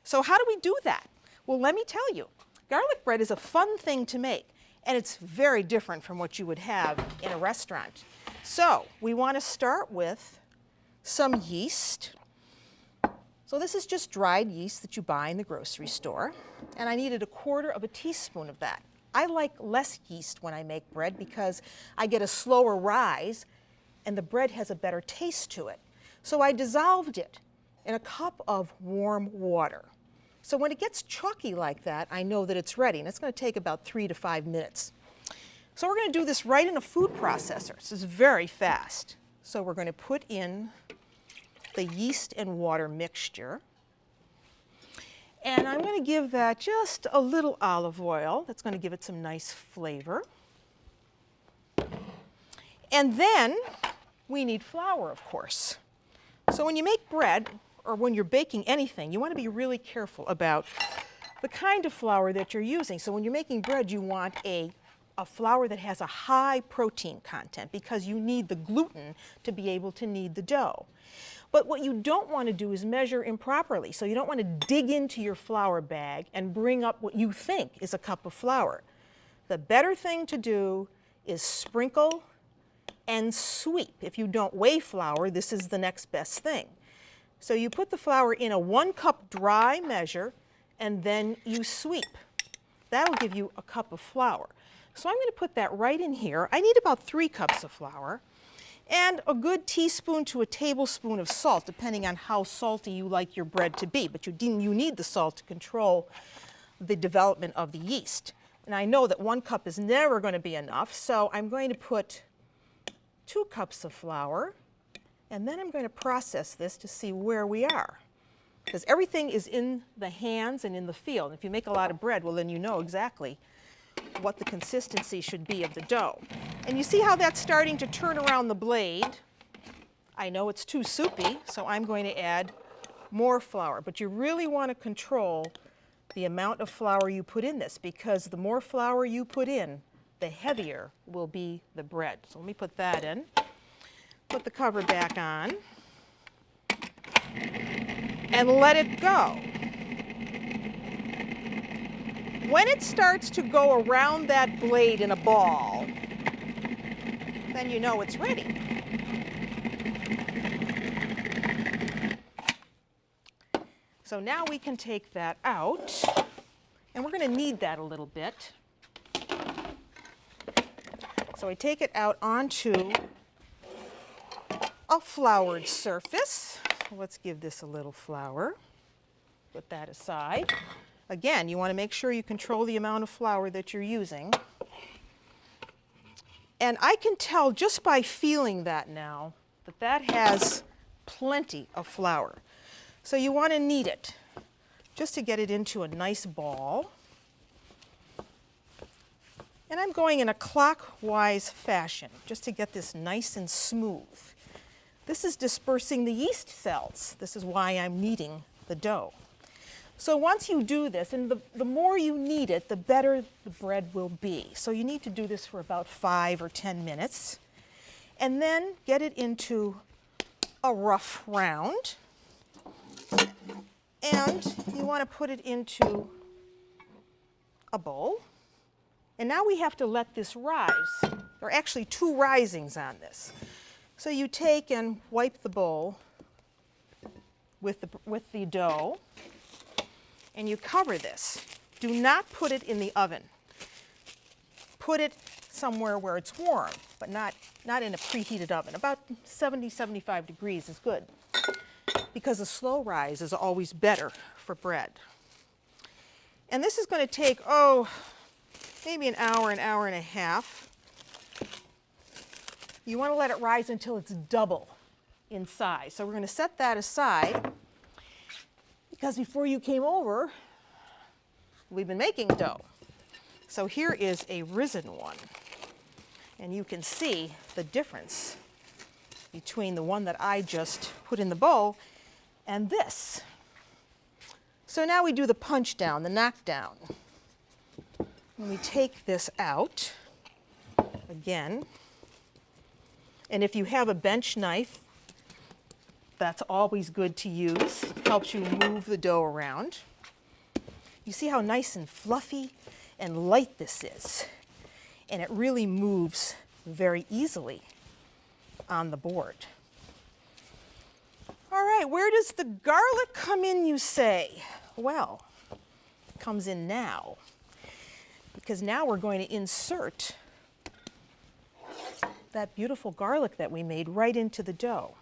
So how do we do that? Well, let me tell you. Garlic bread is a fun thing to make, and it's very different from what you would have in a restaurant. So we want to start with some yeast. So this is just dried yeast that you buy in the grocery store, and I needed 1/4 teaspoon of that. I like less yeast when I make bread because I get a slower rise and the bread has a better taste to it. So I dissolved it in a cup of warm water. So when it gets chalky like that, I know that it's ready, and it's going to take about 3 to 5 minutes. So we're going to do this right in a food processor. This is very fast. So we're going to put in the yeast and water mixture. And I'm going to give that just a little olive oil. That's going to give it some nice flavor. And then we need flour, of course. So when you make bread, or when you're baking anything, you want to be really careful about the kind of flour that you're using. So when you're making bread, you want a flour that has a high protein content because you need the gluten to be able to knead the dough. But what you don't want to do is measure improperly. So you don't want to dig into your flour bag and bring up what you think is a cup of flour. The better thing to do is sprinkle and sweep. If you don't weigh flour, this is the next best thing. So you put the flour in a 1 cup dry measure, and then you sweep. That'll give you a cup of flour. So I'm going to put that right in here. I need about 3 cups of flour, and a good teaspoon to a tablespoon of salt, depending on how salty you like your bread to be. But you need the salt to control the development of the yeast. And I know that 1 cup is never going to be enough, so I'm going to put 2 cups of flour, and then I'm going to process this to see where we are. Because everything is in the hands and in the field. If you make a lot of bread, well, then you know exactly what the consistency should be of the dough. And you see how that's starting to turn around the blade. I know it's too soupy, so I'm going to add more flour. But you really want to control the amount of flour you put in this, because the more flour you put in, the heavier will be the bread. So let me put that in. Put the cover back on. And let it go. When it starts to go around that blade in a ball, then you know it's ready. So now we can take that out, and we're going to knead that a little bit. So I take it out onto a floured surface. Let's give this a little flour. Put that aside. Again, you want to make sure you control the amount of flour that you're using. And I can tell just by feeling that now that that has plenty of flour. So you want to knead it just to get it into a nice ball. And I'm going in a clockwise fashion just to get this nice and smooth. This is dispersing the yeast cells. This is why I'm kneading the dough. So once you do this, and the more you knead it, the better the bread will be. So you need to do this for about 5 or 10 minutes. And then get it into a rough round. And you want to put it into a bowl. And now we have to let this rise. There are actually 2 risings on this. So you take and wipe the bowl with the dough, and you cover this. Do not put it in the oven. Put it somewhere where it's warm, but not in a preheated oven. About 70, 75 degrees is good, because a slow rise is always better for bread. And this is going to take, maybe an hour and a half. You want to let it rise until it's double in size. So we're going to set that aside, because before you came over, we've been making dough. So here is a risen one. And you can see the difference between the one that I just put in the bowl and this. So now we do the punch down, the knockdown. And we take this out again. And if you have a bench knife, that's always good to use. It helps you move the dough around. You see how nice and fluffy and light this is. And it really moves very easily on the board. All right, where does the garlic come in, you say? Well, it comes in now, because now we're going to insert that beautiful garlic that we made right into the dough.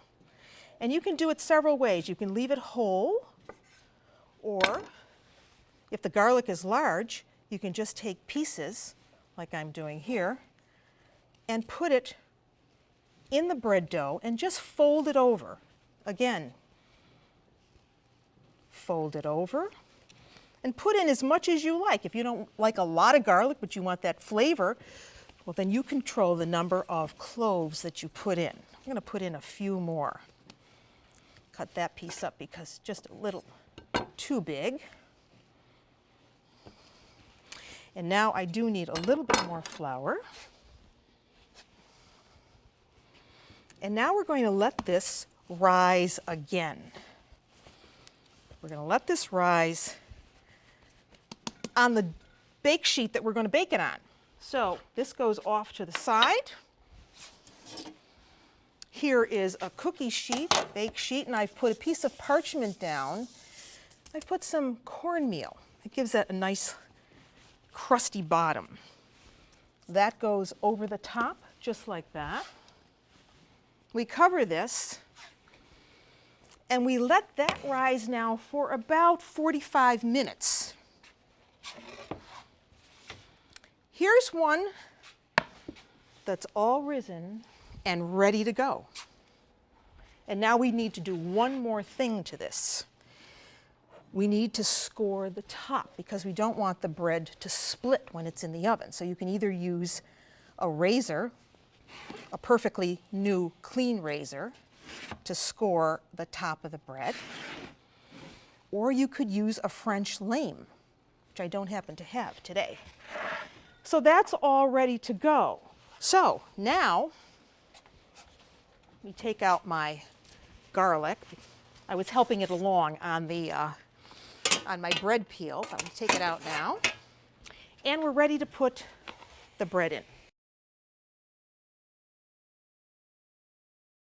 And you can do it several ways. You can leave it whole, or if the garlic is large, you can just take pieces, like I'm doing here, and put it in the bread dough and just fold it over. Again, fold it over and put in as much as you like. If you don't like a lot of garlic, but you want that flavor, well, then you control the number of cloves that you put in. I'm going to put in a few more. Cut that piece up because just a little too big. And now I do need a little bit more flour. And now we're going to let this rise again. We're going to let this rise on the bake sheet that we're going to bake it on. So this goes off to the side. Here is a cookie sheet, a bake sheet, and I've put a piece of parchment down. I've put some cornmeal. It gives that a nice crusty bottom. That goes over the top, just like that. We cover this, and we let that rise now for about 45 minutes. Here's one that's all risen and ready to go. And now we need to do one more thing to this. We need to score the top because we don't want the bread to split when it's in the oven. So you can either use a razor, a perfectly new, clean razor, to score the top of the bread, or you could use a French lame, which I don't happen to have today. So that's all ready to go. So now, let me take out my garlic. I was helping it along on my bread peel. I'm going to take it out now. And we're ready to put the bread in.